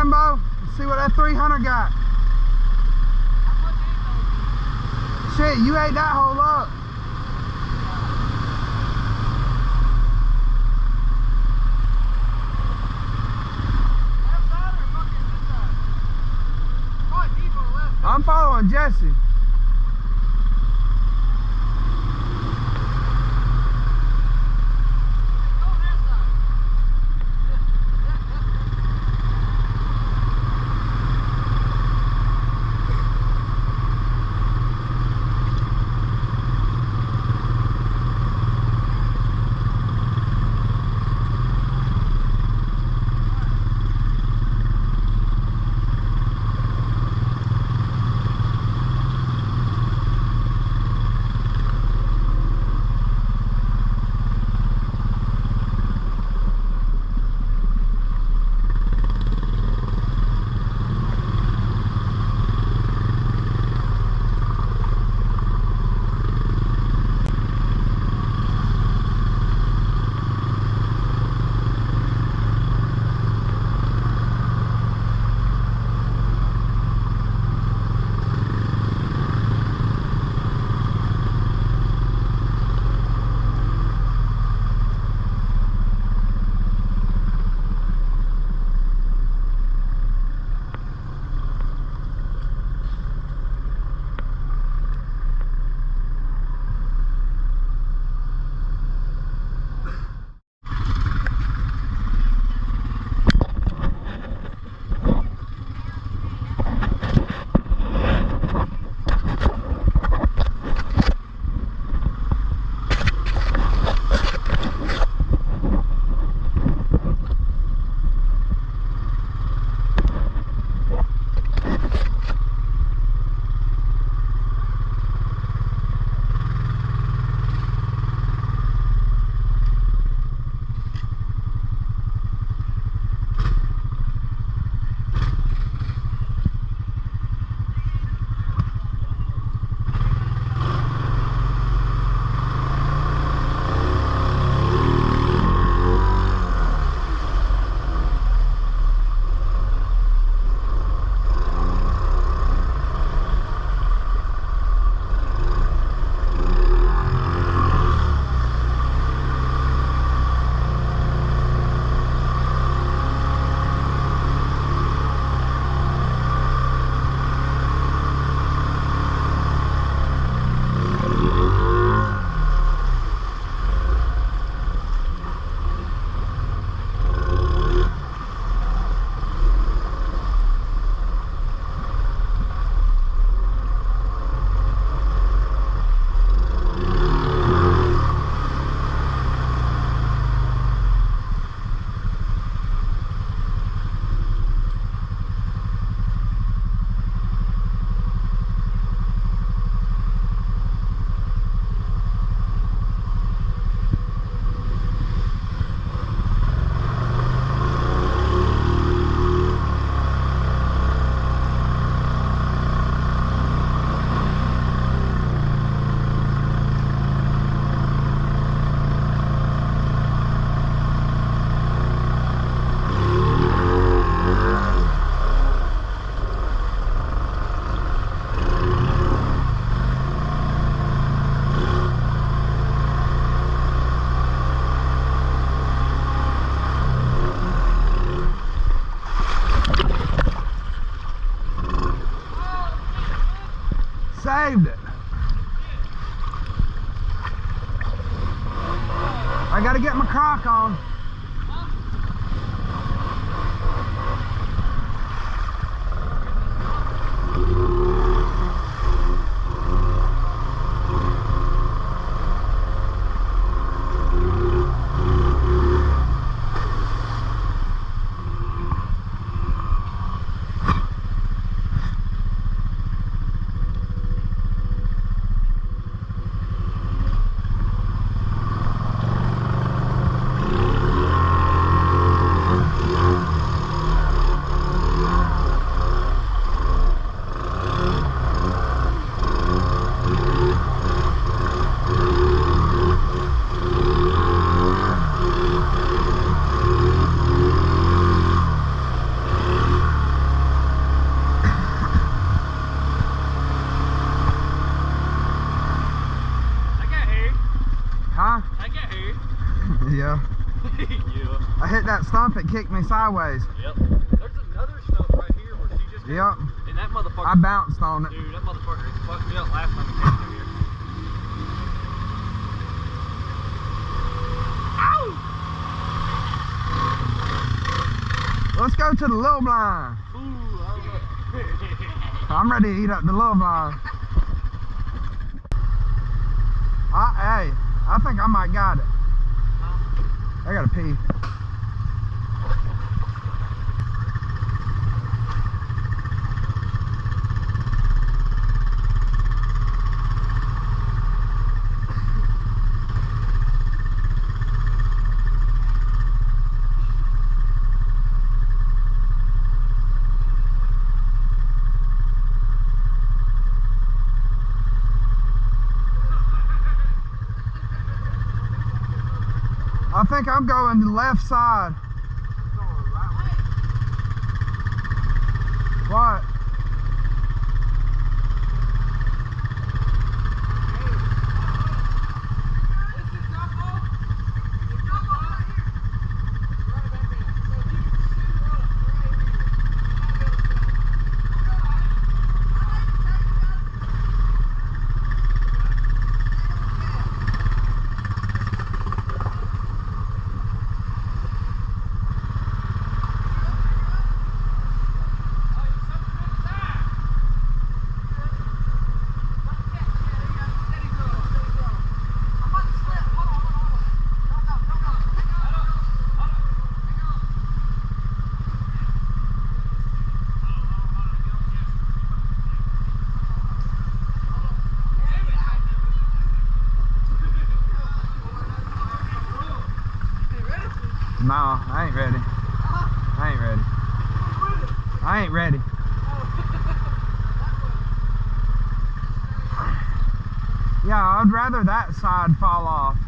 Jimbo. Let's see what that 300 got. Shit, you ate that whole up. Left side or fucking this side? Probably deep on the left. I'm following Jesse. Go this side. Saved it. I gotta get my crock on. hit that stump, it kicked me sideways. Yep. There's another stump right here where she just. Yep. And that motherfucker. I bounced on it. Dude, that motherfucker fucked me up last time we came through here. Let's go to the little blind. Ooh, I don't know. I'm ready to eat up the little blind. Hey, I think I might got it. I gotta pee. I think I'm going to the left side. What? No, I ain't ready. I ain't ready. I ain't ready. Yeah, I'd rather that side fall off.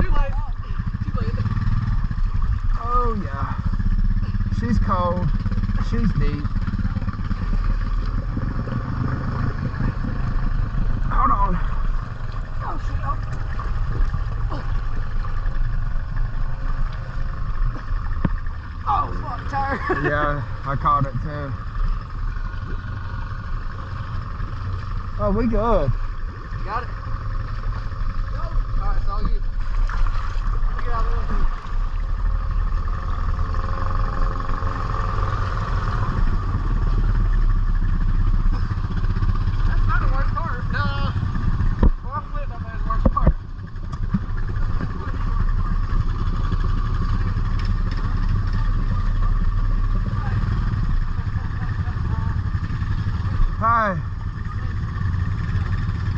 Too late. Too late. Oh yeah. She's cold. She's deep. Hold on. Oh, fuck, tire. Yeah, I caught it too. Oh, we good. You got it? Alright, it's all you. Get out of there. That's not the worst part. No. Well, I flipped on that worst part. Hey.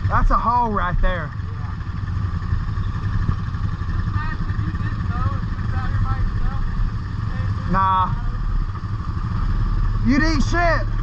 That's a hole right there. Nah. You'd eat shit.